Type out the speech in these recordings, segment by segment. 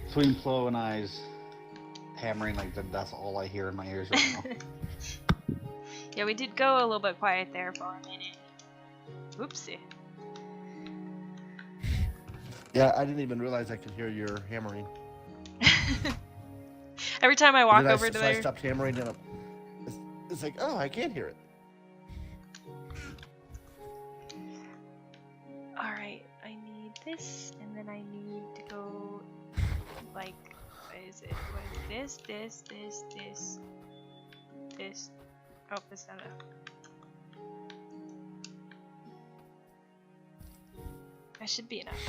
Between Plo and I's hammering, like that's all I hear in my ears right now. Yeah, we did go a little bit quiet there for a minute. Oopsie. Yeah, I didn't even realize I could hear your hammering. Every time I walk Then over so there. I stopped hammering, and it's like, oh, I can't hear it. Alright, I need this, and then I need to go, like, what is it? This. Oh, that's not enough. That should be enough.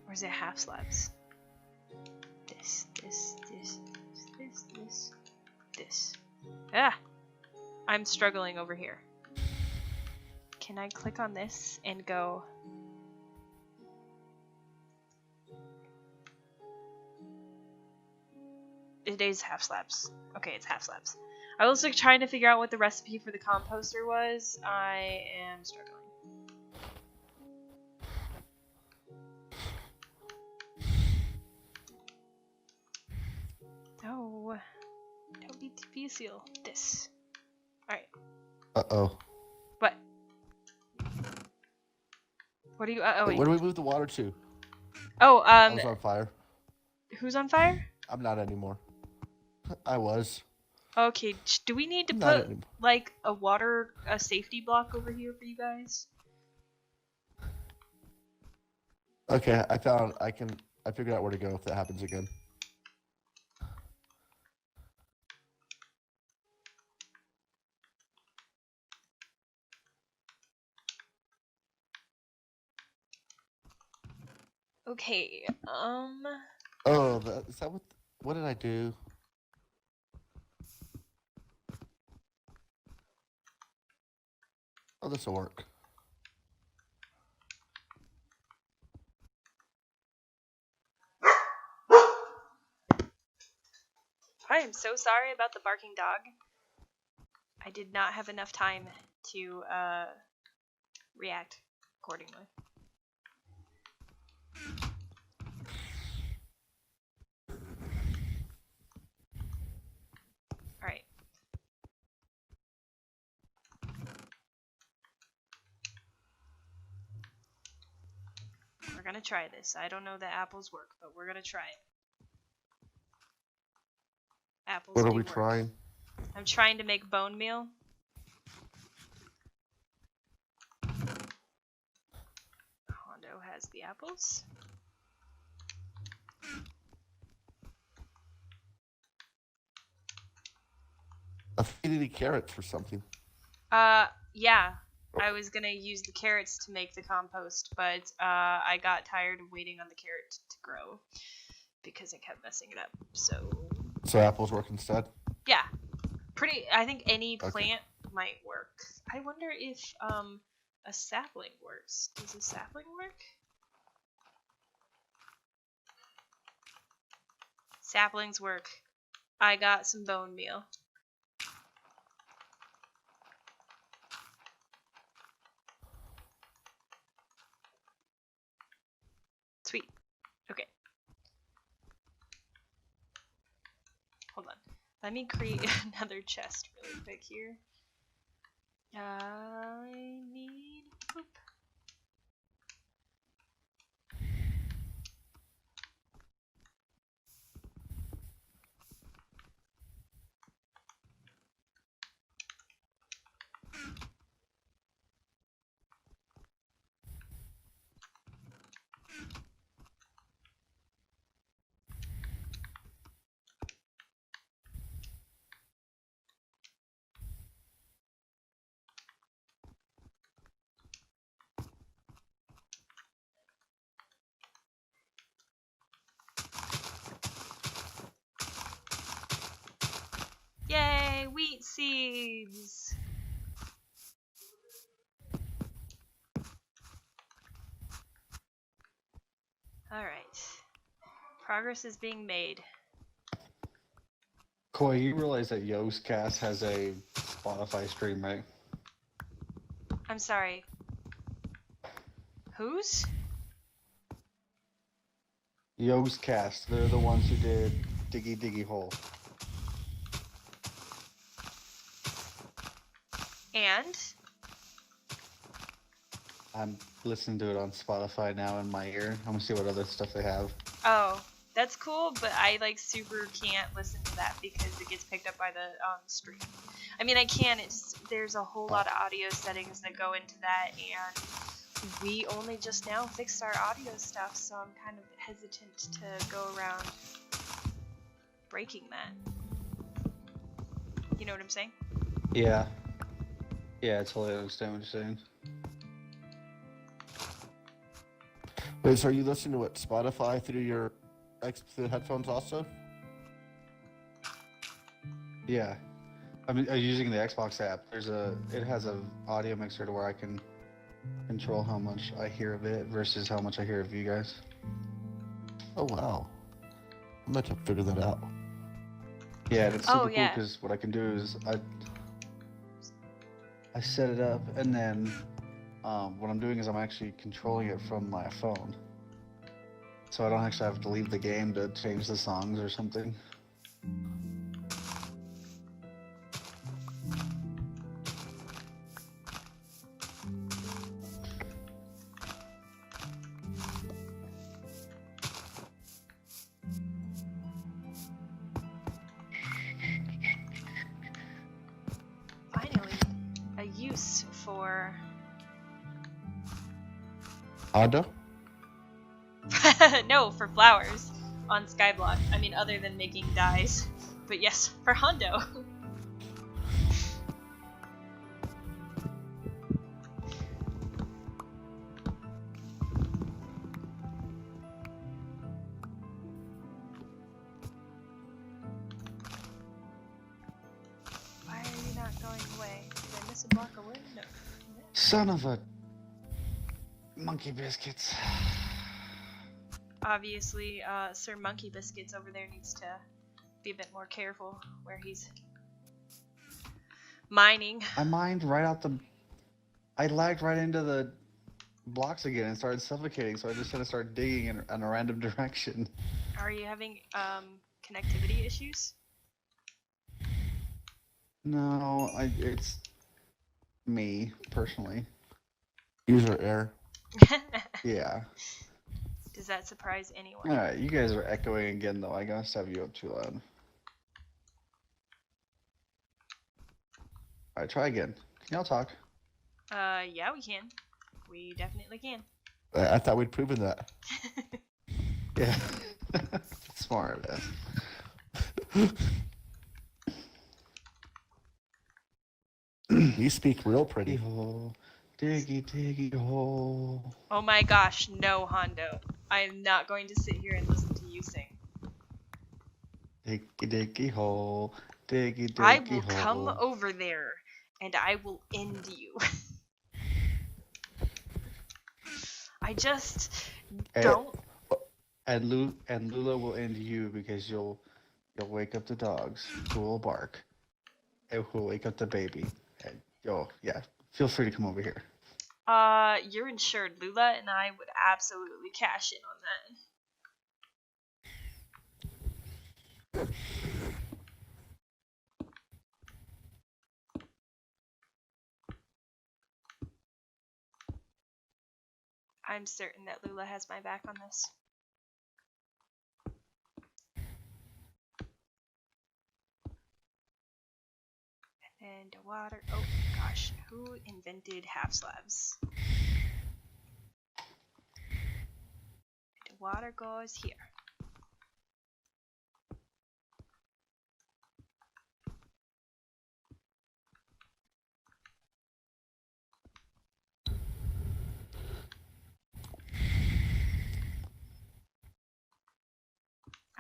Or is it half slabs? This. Ah! I'm struggling over here. Can I click on this and go... It is half slabs. Okay, it's half slabs. I was like trying to figure out what the recipe for the composter was. I am struggling. No. Don't be difficile. This. Alright. Uh-oh. What? What are you... Wait, where do we move the water to? Oh, I was on fire. Who's on fire? I'm not anymore. I was. Okay, do we need to Not put, anymore. like, a safety block over here for you guys? Okay, I figured out where to go if that happens again. Okay, Oh, is that what did I do? Oh, this will work. I am so sorry about the barking dog. I did not have enough time to, react accordingly. Alright. We're gonna try this. I don't know that apples work, but we're gonna try it. Apples What are do we work. trying? I'm trying to make bone meal. Hondo has the apples. I think you need carrots for something. Yeah. I was gonna use the carrots to make the compost, but I got tired of waiting on the carrot to grow because it kept messing it up. So apples work instead? Yeah. I think any plant might work. I wonder if a sapling works. Does a sapling work? Saplings work. I got some bone meal. Sweet. Okay. Hold on. Let me create another chest really quick here. I need... Oop. Yay, wheat seeds! Alright. Progress is being made. Koi, you realize that Yo's Cast has a Spotify stream, right? I'm sorry. Whose? Yogs Cast. They're the ones who did Diggy Diggy Hole. And I'm listening to it on Spotify now in my ear. I'm gonna see what other stuff they have. oh, that's cool, but I like super can't listen to that because it gets picked up by the stream. I mean, I can. It's there's a whole lot of audio settings that go into that, and we only just now fixed our audio stuff, so I'm kind of hesitant to go around breaking that. You know what I'm saying? Yeah. Yeah, I totally understand what you're saying. Wait, so are you listening to what Spotify through your through the headphones also? Yeah. I'm using the Xbox app. It has a audio mixer to where I can control how much I hear of it versus how much I hear of you guys. Oh wow, I'm about to figure that out. Yeah, and it's super cool yeah. because what I can do is I set it up, and then what I'm doing is I'm actually controlling it from my phone, so I don't actually have to leave the game to change the songs or something. Finally, a use for Hondo? no, for flowers on Skyblock. I mean, other than making dyes. But yes, for Hondo. Why are you not going away? Did I miss a block of wood? No. Son of a monkey biscuits. Obviously, Sir Monkey Biscuits over there needs to be a bit more careful where he's mining. I mined right out the. I lagged right into the blocks again and started suffocating, so I just had to start digging in a random direction. Are you having connectivity issues? No, it's me personally. User error. Yeah. Does that surprise anyone? Alright, you guys are echoing again though. I gotta have you up too loud. Alright, try again. Can y'all talk? Yeah, we can. We definitely can. I thought we'd proven that. Yeah. Smart ass. You speak real pretty. Hole, diggy diggy hole. Oh my gosh, no, Hondo. I am not going to sit here and listen to you sing. Diggy diggy hole, diggy diggy I will hole. come over there and I will end you. I just don't. And Lula will end you because you'll wake up the dogs who will bark, and who will wake up the baby. And yeah, feel free to come over here. You're insured. Lula and I would absolutely cash in on that. I'm certain that Lula has my back on this. And water. Oh gosh, who invented half slabs? And water goes here.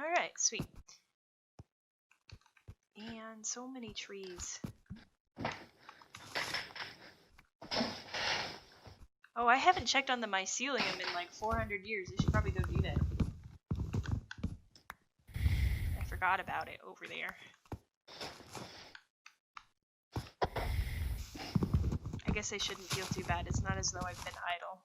Alright, sweet. And so many trees. Oh, I haven't checked on the mycelium in like 400 years. I should probably go do that. I forgot about it over there. I guess I shouldn't feel too bad. It's not as though I've been idle.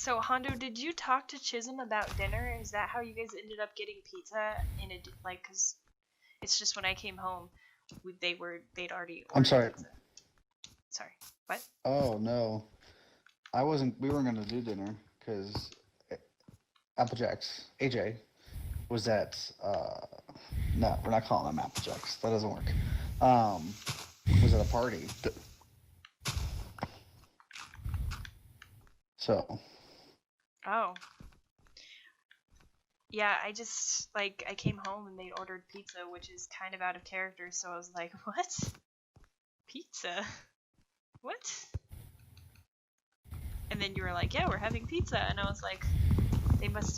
So Hondo, did you talk to Chisholm about dinner? Is that how you guys ended up getting pizza in a like? Cause it's just when I came home, they'd already ordered I'm sorry. pizza. Sorry, what? Oh no, we weren't gonna do dinner because Applejacks AJ was at. No, we're not calling them Applejacks. That doesn't work. Was at a party. So. Oh. Yeah, I just, like, I came home and they ordered pizza, which is kind of out of character, so I was like, what? Pizza? What? And then you were like, yeah, we're having pizza, and I was like, they must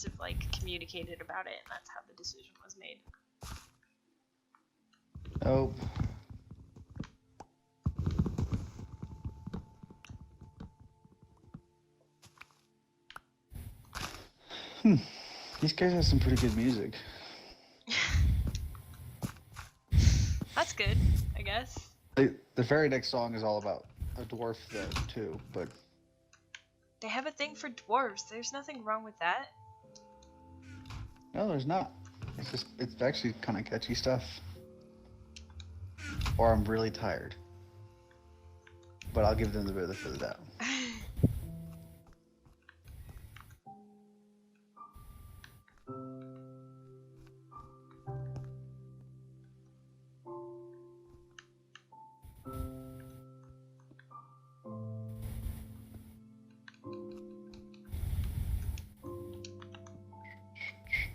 have, like, communicated about it, and that's how the decision was made. Oh. These guys have some pretty good music. That's good, I guess. The very next song is all about a dwarf, though, too, but... They have a thing for dwarves. There's nothing wrong with that. No, there's not. It's actually kind of catchy stuff. Or I'm really tired. But I'll give them the benefit of the doubt.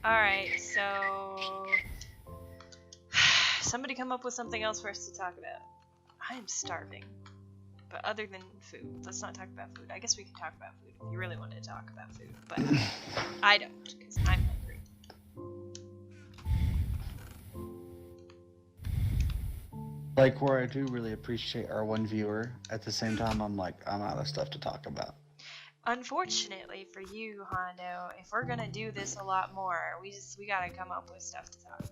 Alright, so... somebody come up with something else for us to talk about. I am starving. But other than food, let's not talk about food. I guess we can talk about food if you really wanted to talk about food, but I don't, because I'm hungry. Like, where I do really appreciate our one viewer, at the same time, I'm like, I'm out of stuff to talk about. Unfortunately for you, Hondo, if we're gonna do this a lot more, we gotta come up with stuff to talk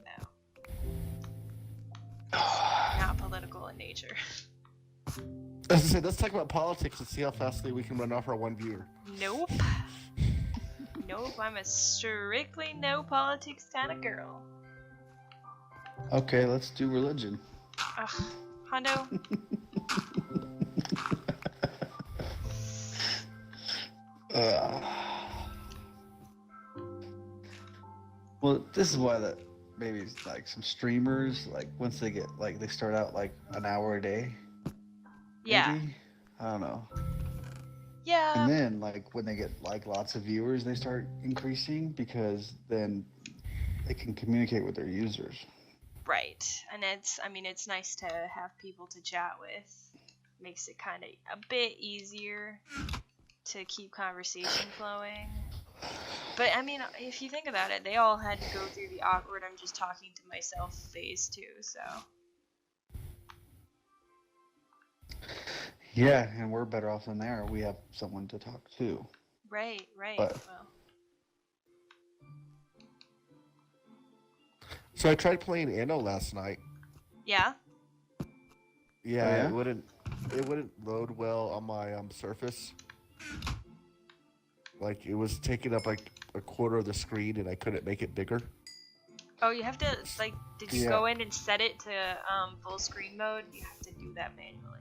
about. Not political in nature. As I said, let's talk about politics and see how fastly we can run off our one viewer. Nope. Nope, I'm a strictly no politics kind of girl. Okay, let's do religion. Ugh, Hondo. Well, this is why that maybe like some streamers, like once they get like they start out like an hour a day. Yeah. Maybe? I don't know. Yeah. And then like when they get like lots of viewers, they start increasing because then they can communicate with their users. Right. And it's nice to have people to chat with. Makes it kind of a bit easier to keep conversation flowing. But I mean, if you think about it, they all had to go through the awkward I'm just talking to myself phase too, so. Yeah, and we're better off than they are. We have someone to talk to. Right. But- Well. So I tried playing Anno last night. Yeah. Yeah, Oh, yeah? it wouldn't load well on my Surface. Like it was taking up like a quarter of the screen, and I couldn't make it bigger. Oh, you have to like. Did you Yeah. go in and set it to full screen mode? You have to do that manually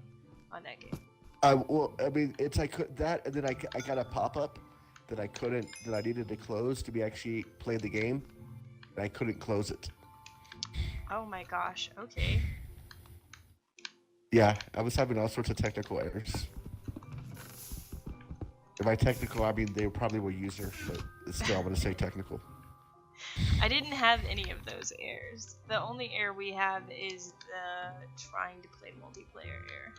on that game. Well, I mean, it's I could that, and then I got a pop up that I needed to close to be actually play the game, and I couldn't close it. Oh my gosh. Okay. Yeah, I was having all sorts of technical errors. And by technical, I mean they probably were user, but still, I'm gonna say technical. I didn't have any of those errors. The only error we have is the trying to play multiplayer error.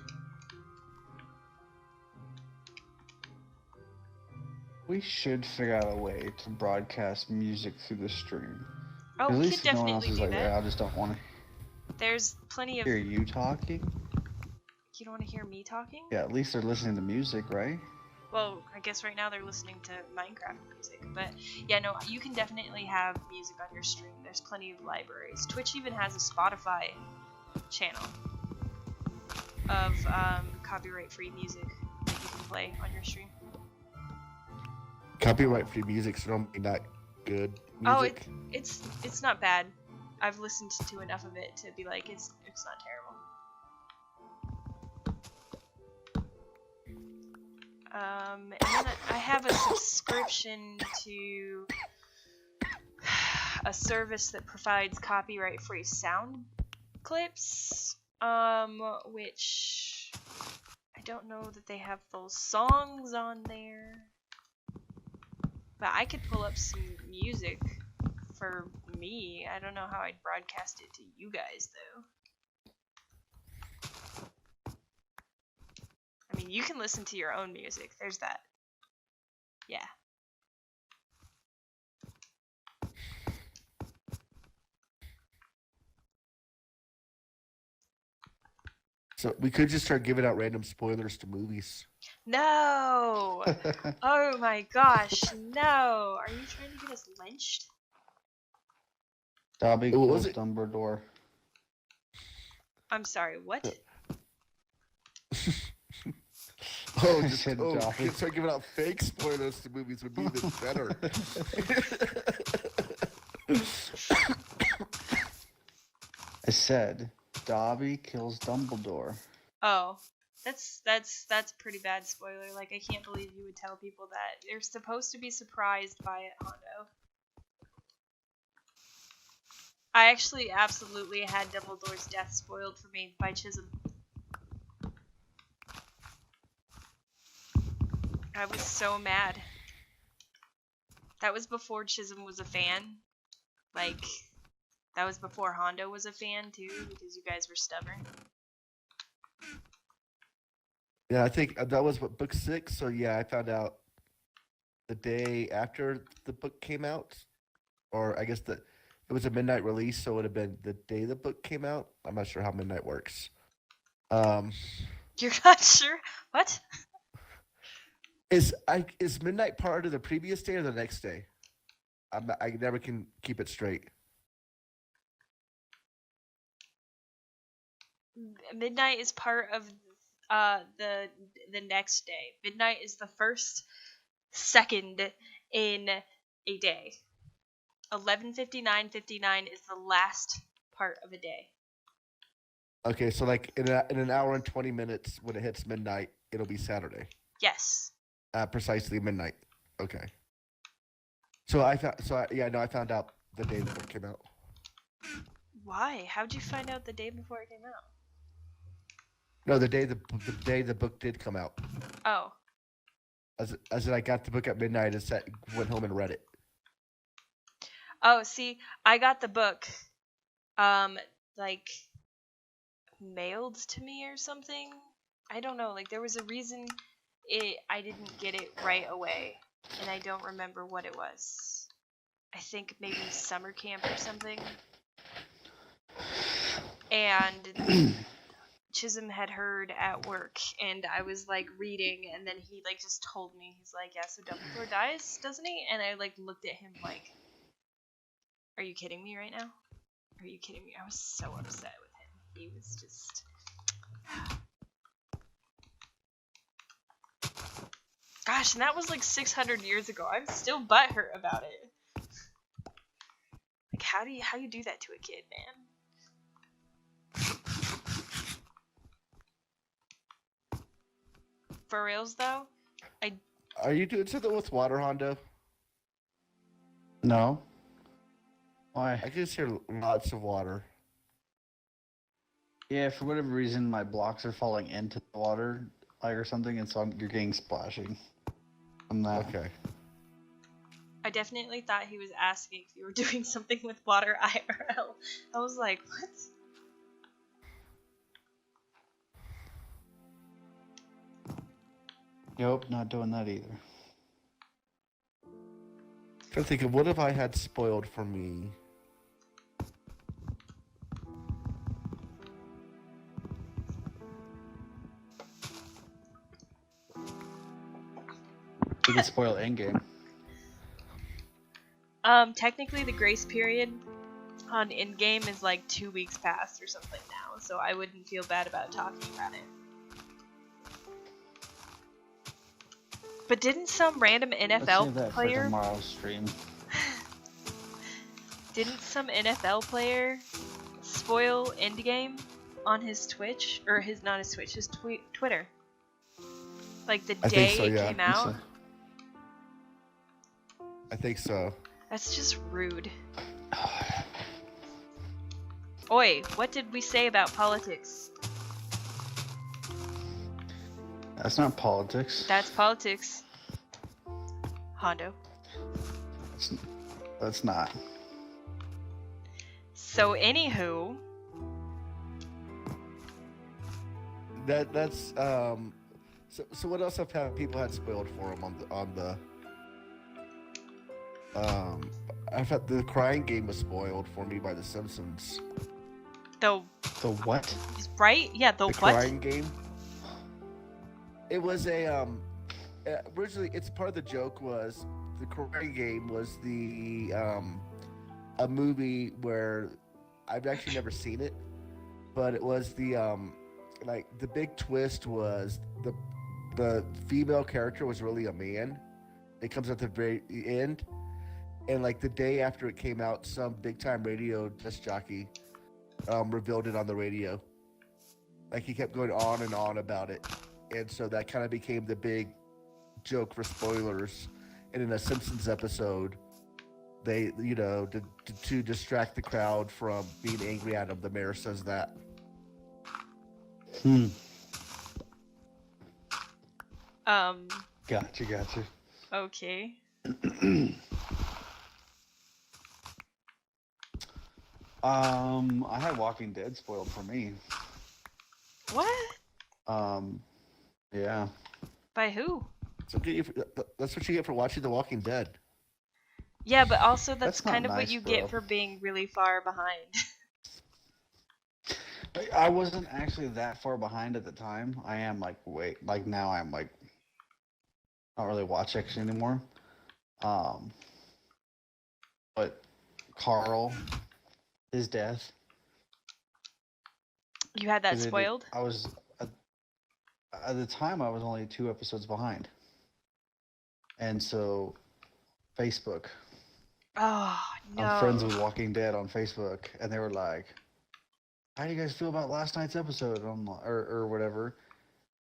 We should figure out a way to broadcast music through the stream. Oh, At we least could no one else definitely is do like, that. yeah, I just don't want to There's plenty of. hear you talking. You don't want to hear me talking? Yeah, at least they're listening to music, right? Well, I guess right now they're listening to Minecraft music, but yeah, no, you can definitely have music on your stream. There's plenty of libraries. Twitch even has a Spotify channel of copyright-free music that you can play on your stream. Copyright-free music's normally not good Oh, music. it's not bad. I've listened to enough of it to be like it's not terrible. And then I have a subscription to a service that provides copyright-free sound clips, which I don't know that they have those songs on there. But I could pull up some music for me. I don't know how I'd broadcast it to you guys, though. I mean, you can listen to your own music. There's that. Yeah. So we could just start giving out random spoilers to movies. No! Oh my gosh, no! Are you trying to get us lynched? Dobby What kills was it? Dumbledore. I'm sorry, what? Oh, I just said we Dobby. could start giving out fake spoilers to movies would be even better. I said Dobby kills Dumbledore. Oh, that's pretty bad spoiler. Like, I can't believe you would tell people that. They're supposed to be surprised by it, Hondo. I actually absolutely had Dumbledore's death spoiled for me by Chisholm. I was so mad. That was before Chisholm was a fan. Like, that was before Hondo was a fan too, because you guys were stubborn. Yeah, I think that was what, book 6. So yeah, I found out the day after the book came out, or I guess it was a midnight release, so it would have been the day the book came out. I'm not sure how midnight works. You're not sure? What? Is midnight part of the previous day or the next day? I never can keep it straight. Midnight is part of the next day. Midnight is the first second in a day. 11:59:59 is the last part of a day. Okay, so like in an hour and 20 minutes when it hits midnight, it'll be Saturday. Yes. At precisely midnight. Okay. So I found out the day the book came out. Why? How'd you find out the day before it came out? No, the day the book did come out. Oh. As in I got the book at midnight and went home and read it. Oh, see, I got the book, like, mailed to me or something. I don't know. Like, there was a reason I didn't get it right away, and I don't remember what it was. I think maybe summer camp or something. And Chisholm had heard at work, and I was like reading, and then he like just told me, he's like, yeah, so Dumbledore dies, doesn't he? And I like looked at him like, are you kidding me right now? Are you kidding me? I was so upset with him. He was just... Gosh, and that was like 600 years ago. I'm still butthurt about it. Like, how do you do that to a kid, man? For reals, though, Are you doing something with water, Hondo? No. Why? I can just hear lots of water. Yeah, for whatever reason, my blocks are falling into the water, like or something, and so you're getting splashing. I'm not. Okay. I definitely thought he was asking if you were doing something with water IRL. I was like, what? Nope, not doing that either. I'm trying to think of what have I had spoiled for me. You can spoil Endgame. Technically the grace period on in-game is like 2 weeks past or something now, so I wouldn't feel bad about talking about it. But didn't some random Let's NFL save that for player? tomorrow's stream. Didn't some NFL player spoil Endgame on his Twitch or his not his Twitch, his Twitter? Like the I day think so, it yeah. came out. I think so. That's just rude. Oi, what did we say about politics? That's not politics. That's politics. Hondo. That's not. So anywho, That's So what else have people had spoiled for them on the I thought the crying game was spoiled for me by The Simpsons. the The what? right? Yeah, the The what? crying game. It was originally it's part of the joke was the crying game was the a movie where I've actually never seen it, but it was the like the big twist was the female character was really a man. It comes at the very end, and like the day after it came out, some big time radio disc jockey revealed it on the radio. Like he kept going on and on about it, and so that kind of became the big joke for spoilers. And in a Simpsons episode, they to distract the crowd from being angry at him, the mayor says that. Gotcha. Okay. I had Walking Dead spoiled for me. What? Yeah. By who? That's what you get for watching The Walking Dead. Yeah, but also that's That's not kind of what nice, you bro. get for being really far behind. I wasn't actually that far behind at the time. I am now I'm like not really watch action anymore. But Carl, his death. You had that 'cause spoiled? I was at the time I was only 2 episodes behind, and so Facebook. Oh, no. I'm friends with Walking Dead on Facebook, and they were like, "How do you guys feel about last night's episode?" Or whatever,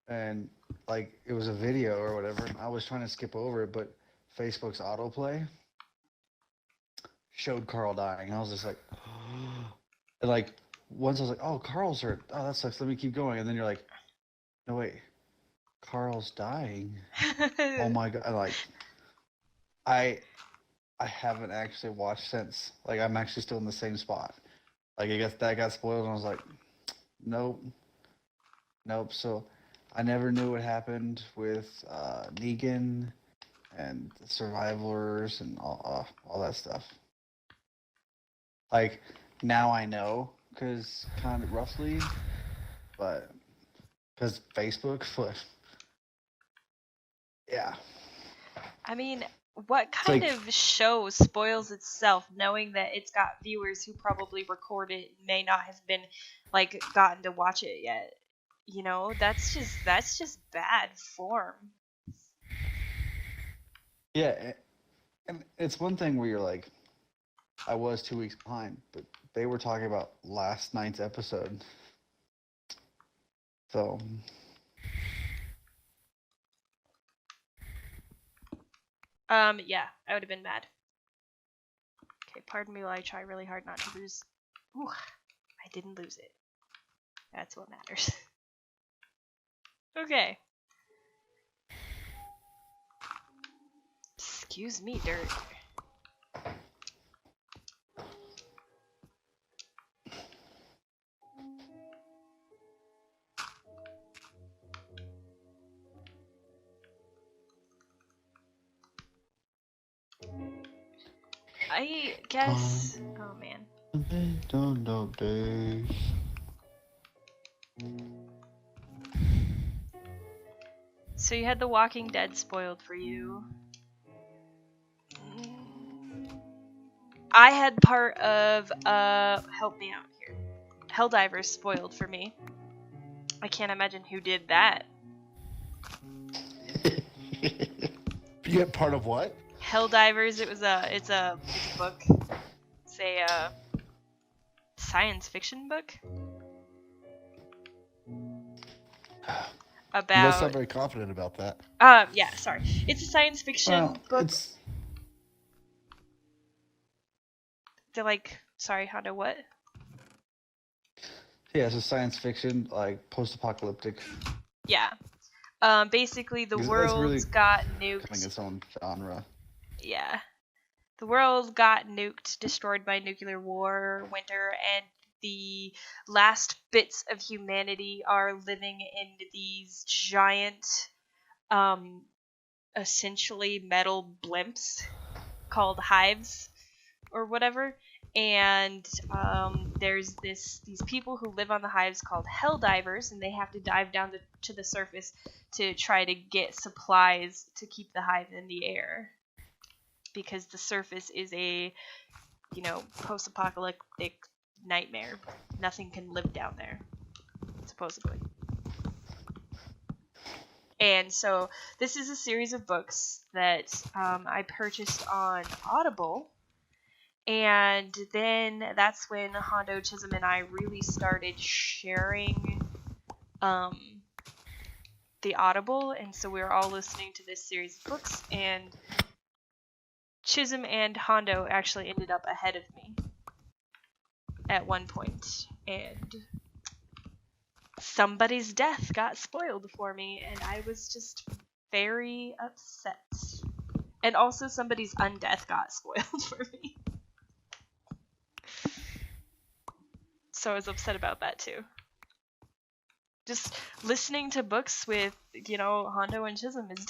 and like it was a video or whatever. And I was trying to skip over it, but Facebook's autoplay showed Carl dying. I was just like, and like once I was like, "Oh, Carl's hurt. Oh, that sucks. Let me keep going." And then you're like, "No, wait, Carl's dying." Oh my god! Like, I haven't actually watched since. Like, I'm actually still in the same spot. Like, that got spoiled, and I was like, nope. So, I never knew what happened with Negan and the survivors and all that stuff. Like, now I know, because kind of roughly, but because Facebook, yeah. I mean, what kind like- of show spoils itself knowing that it's got viewers who probably record it and may not have been like gotten to watch it yet? You know, that's just bad form. Yeah, and it's one thing where you're like, I was 2 weeks behind, but they were talking about last night's episode. So, Yeah, I would have been mad. Okay, pardon me while I try really hard not to lose. Ooh, I didn't lose it. That's what matters. Okay. Excuse me, dirt. I guess. Oh man. don't know days. So you had The Walking Dead spoiled for you. I had part of help me out here. Helldivers spoiled for me. I can't imagine who did that. Yeah, part of what? Helldivers. It's a book. It's a science fiction book You don't sound about. very confident about that. Yeah. Sorry. It's a science fiction Well, book. it's They're like. Sorry, Hondo. What? yeah, it's a science fiction, like post-apocalyptic. Yeah. Basically, the It's really world's got becoming nuked. its own genre. Yeah. The world got nuked, destroyed by nuclear war, winter, and the last bits of humanity are living in these giant, um, essentially metal blimps called hives or whatever. And there's these people who live on the hives called hell divers, and they have to dive down to the surface to try to get supplies to keep the hive in the air, because the surface is a post-apocalyptic nightmare. Nothing can live down there, supposedly. And so this is a series of books that I purchased on Audible. And then that's when Hondo, Chisholm, and I really started sharing the Audible. And so we were all listening to this series of books. And Chisholm and Hondo actually ended up ahead of me at one point. And somebody's death got spoiled for me. And I was just very upset. And also somebody's undeath got spoiled for me. So I was upset about that too. Just listening to books with, Hondo and Chisholm is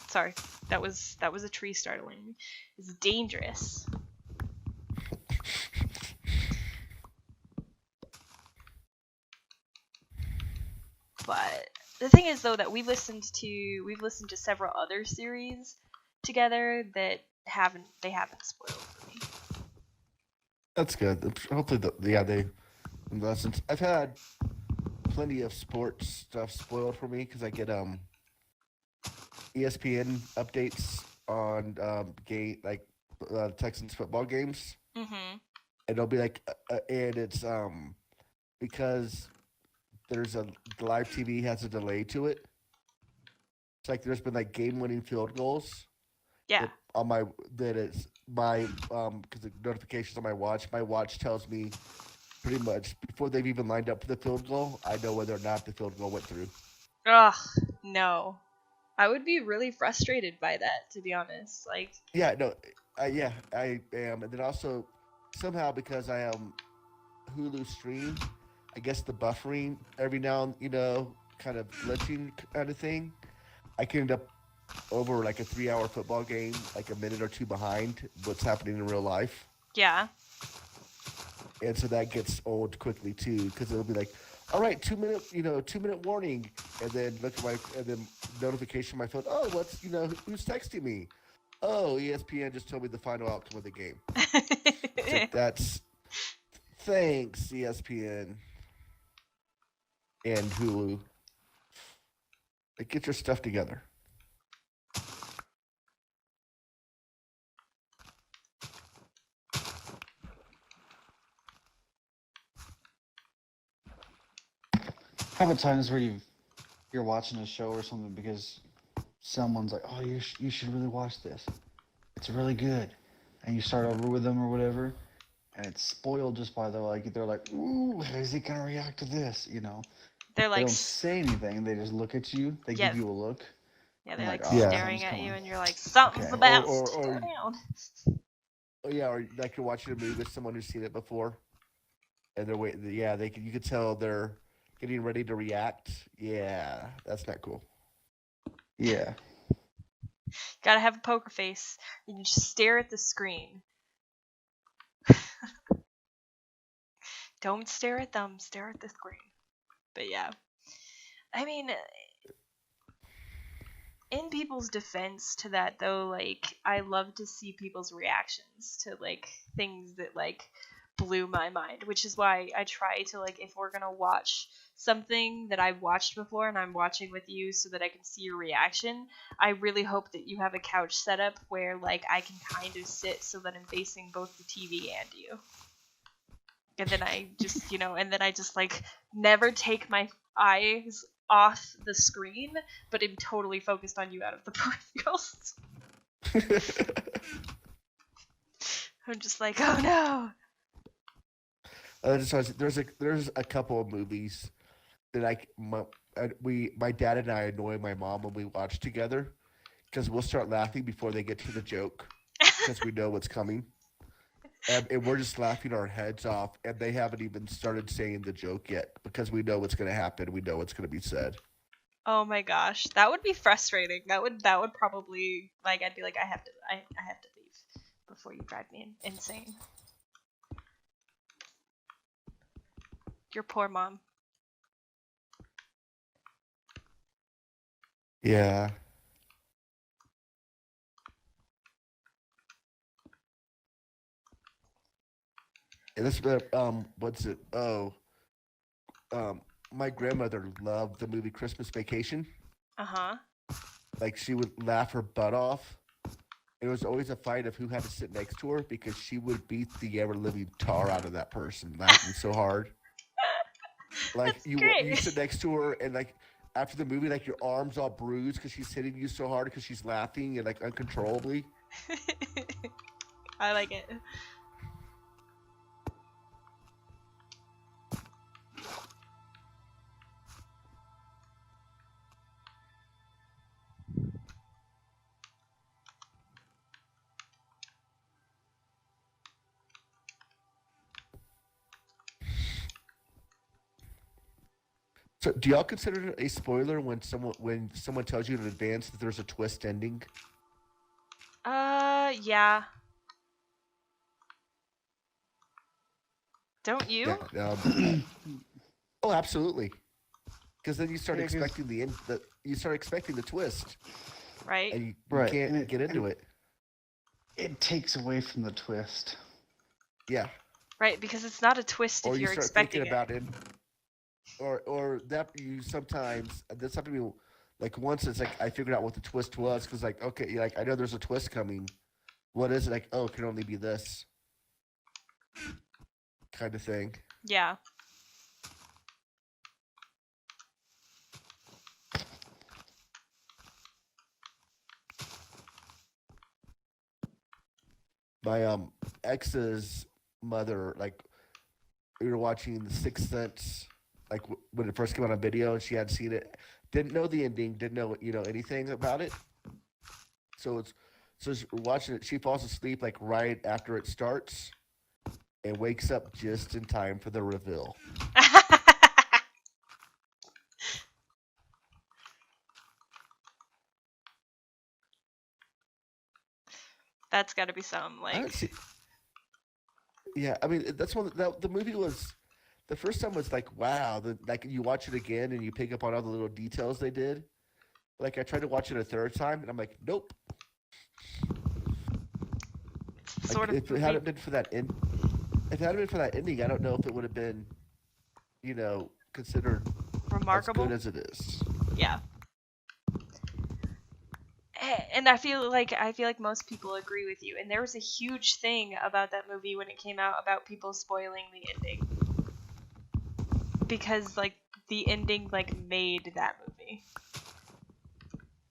sorry, that was a tree startling me. It's dangerous. But the thing is though that we've listened to several other series together that haven't spoiled for me. That's good. Hopefully, they lessons. I've had plenty of sports stuff spoiled for me because I get ESPN updates on game like Texans football games, Mhm. and it'll be like, and it's because there's the live TV has a delay to it. It's like there's been like game-winning field goals Yeah. that on my that is my because the notifications on my watch tells me pretty much before they've even lined up for the field goal, I know whether or not the field goal went through. Ugh, no. I would be really frustrated by that, to be honest. Like, Yeah, no, I am, and then also somehow because I am Hulu stream, I guess the buffering every now and kind of glitching kind of thing. I can end up over like a 3 hour football game, like a minute or two behind what's happening in real life. yeah. And so that gets old quickly too, because it'll be like, all right, 2 minute, 2 minute warning, and then look at and then notification on my phone. Oh, who's texting me? Oh, ESPN just told me the final outcome of the game. It's like that's thanks ESPN and Hulu. Like, get your stuff together. How about times where you're watching a show or something because someone's like, "Oh, you should really watch this. It's really good," and you start over with them or whatever, and it's spoiled just by they're like, "Ooh, how is he gonna react to this?" They're They like, don't say anything. They just look at you. They yeah, give you a look. yeah, I'm they're like, like "Oh, Yeah. staring something's at you, coming." and you're like, something's Okay. about Or, to or, go down. or like you're watching a movie with someone who's seen it before, and they're waiting. Yeah, you could tell they're getting ready to react. Yeah, that's not cool. Yeah. Gotta have a poker face. You can just stare at the screen. Don't stare at them, stare at the screen. But yeah. I mean, in people's defense to that though, like, I love to see people's reactions to like things that like blew my mind, which is why I try to, like, if we're gonna watch something that I've watched before and I'm watching with you so that I can see your reaction, I really hope that you have a couch set up where, like, I can kind of sit so that I'm facing both the TV and you. And then I just, and then I just, like, never take my eyes off the screen, but I'm totally focused on you out of the peripherals. I'm just like, oh no. There's a couple of movies that my dad and I annoy my mom when we watch together because we'll start laughing before they get to the joke because we know what's coming. And we're just laughing our heads off, and they haven't even started saying the joke yet because we know what's going to happen. We know what's going to be said. Oh my gosh, that would be frustrating. That would probably, like, I'd be like, I have to leave before you drive me insane. Your poor mom. Yeah. And this what's it? Oh, my grandmother loved the movie Christmas Vacation. Uh-huh. Like she would laugh her butt off. It was always a fight of who had to sit next to her because she would beat the ever living tar out of that person laughing so hard. Like That's you great. sit next to her and like after the movie, like your arms all bruised because she's hitting you so hard because she's laughing and like uncontrollably. I like it. So, do y'all consider it a spoiler when someone tells you in advance that there's a twist ending? Yeah. Don't you? Yeah. Oh, absolutely. Because then you start Yeah, 'cause- expecting you start expecting the twist, Right? and you Right, can't and get into it. It takes away from the twist. Yeah. Right, because it's not a twist Or if you you're start expecting thinking about it, or that you sometimes that's something you like once it's like I figured out what the twist was because like okay like I know there's a twist coming. What is it like? Oh, it can only be this kind of thing. Yeah. My ex's mother, like we were watching The Sixth Sense, like when it first came out on video, and she hadn't seen it, didn't know the ending, didn't know anything about it. So we're watching it. She falls asleep like right after it starts, and wakes up just in time for the reveal. That's got to be something I don't like. see. Yeah, I mean that's one. The movie was the first time was like wow. Like you watch it again and you pick up on all the little details they did. Like I tried to watch it a third time and I'm like, nope. It's Like sort of if it hadn't been for that if it hadn't been for that ending, I don't know if it would have been, considered remarkable. as good as it is. Yeah. And I feel like most people agree with you. And there was a huge thing about that movie when it came out about people spoiling the ending. Because like the ending like made that movie.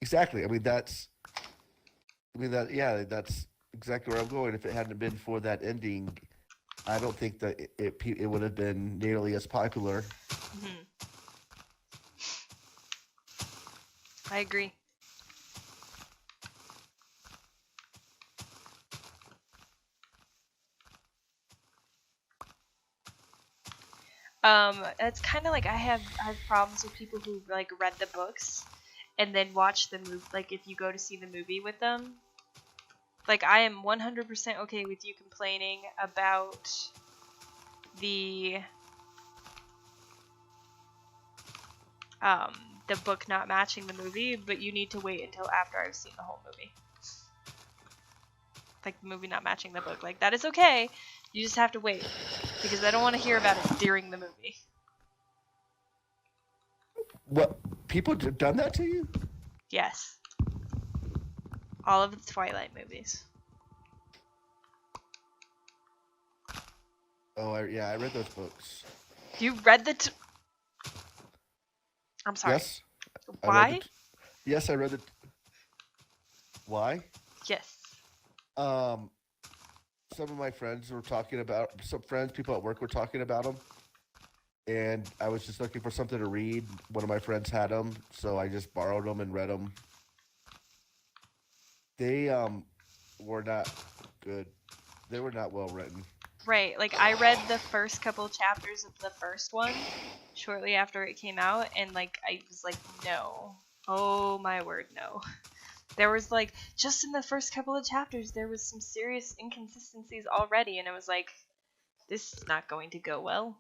Exactly. That's exactly where I'm going. If it hadn't been for that ending, I don't think that it would have been nearly as popular. Mm-hmm. I agree. It's kind of like I have problems with people who like read the books and then watch the movie. Like if you go to see the movie with them, like I am 100% okay with you complaining about the the book not matching the movie, but you need to wait until after I've seen the whole movie. Like the movie not matching the book, like that is okay. You just have to wait, because I don't want to hear about it during the movie. What? People done that to you? Yes. All of the Twilight movies. Oh, I read those books. You read the I'm sorry. Yes. Why? Yes, I read it. Why? Yes. Some of my friends were talking about people at work were talking about them, and I was just looking for something to read. One of my friends had them, so I just borrowed them and read them. They were not good. They were not well written. Right. Like I read the first couple chapters of the first one shortly after it came out, and like I was like, no. Oh my word, no. There was like just in the first couple of chapters there was some serious inconsistencies already, and it was like, this is not going to go well.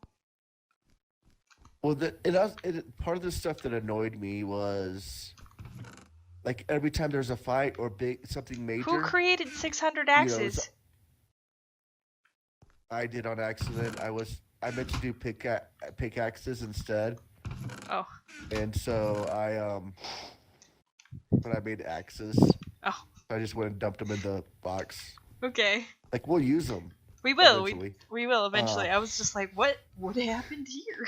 Well, part of the stuff that annoyed me was like every time there's a fight or something major. Who created 600 you know, axes? I did on accident. I meant to do pickaxes instead. Oh. And so but I made axes. Oh. I just went and dumped them in the box. Okay. Like we'll use them. We will. Eventually. We will eventually. I was just like, what happened here?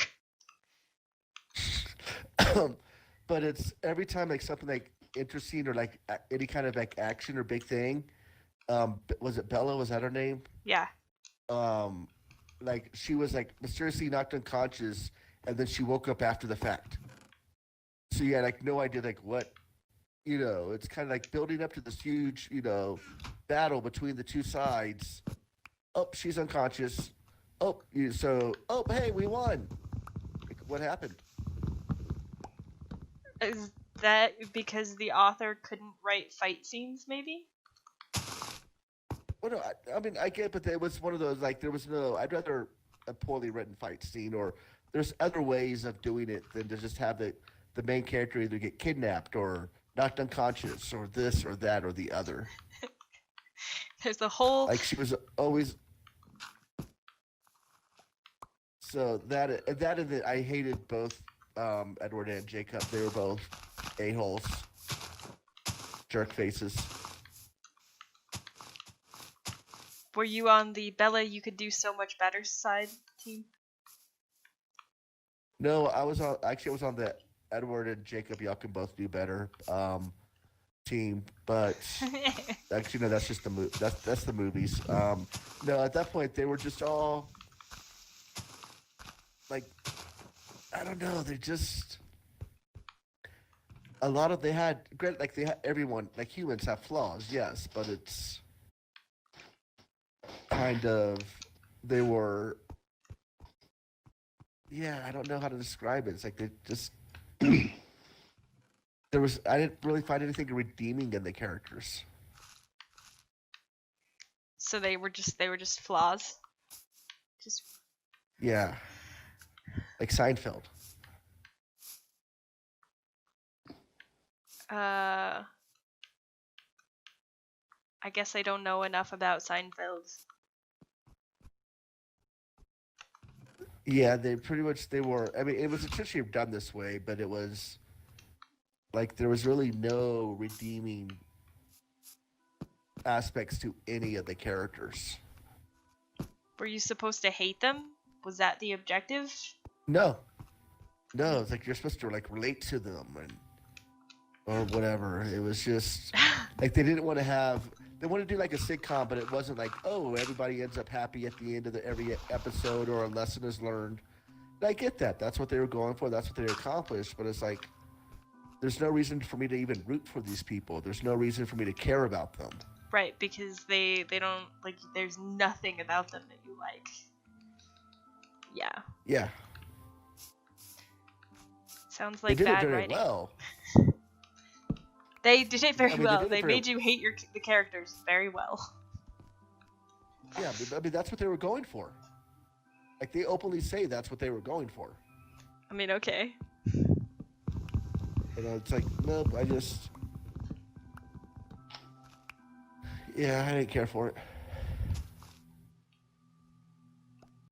But it's every time like something like interesting or like any kind of like action or big thing. Was it Bella? Was that her name? Yeah. Like she was like mysteriously knocked unconscious, and then she woke up after the fact. So you had like no idea like what, it's kind of like building up to this huge, battle between the two sides. Oh, she's unconscious. Oh, hey, we won. Like, what happened? Is that because the author couldn't write fight scenes, maybe? Well, no, I mean, I get, but it was one of those, like, there was no, I'd rather a poorly written fight scene, or there's other ways of doing it than to just have the main character either get kidnapped or knocked unconscious or this or that or the other. There's a whole... Like, she was always... So I hated both Edward and Jacob. They were both a-holes. Jerk faces. Were you on the Bella you could do so much better side team? No, I was on the Edward and Jacob y'all can both do better team, but actually no, that's just that's the movies. No, at that point they were just all like, I don't know, they just they had everyone, like humans have flaws, yes, but it's kind of, they were, I don't know how to describe it. It's like they just I didn't really find anything redeeming in the characters. So they were just flaws. Just like Seinfeld. I guess I don't know enough about Seinfeld. Yeah, they were. I mean, it was essentially done this way, but it was like there was really no redeeming aspects to any of the characters. Were you supposed to hate them? Was that the objective? No, it's like you're supposed to like relate to them or whatever. It was just like they didn't want to have. They wanted to do like a sitcom, but it wasn't like, oh, everybody ends up happy at the end of every episode or a lesson is learned. And I get that. That's what they were going for. That's what they accomplished. But it's like, there's no reason for me to even root for these people. There's no reason for me to care about them. Right, because they don't, like, there's nothing about them that you like. Yeah. Yeah. Sounds like they did bad it very writing. well. They did it very well. They very... made you hate the characters very well. Yeah, I mean, that's what they were going for. Like, they openly say that's what they were going for. I mean, okay. It's like, nope, I didn't care for it.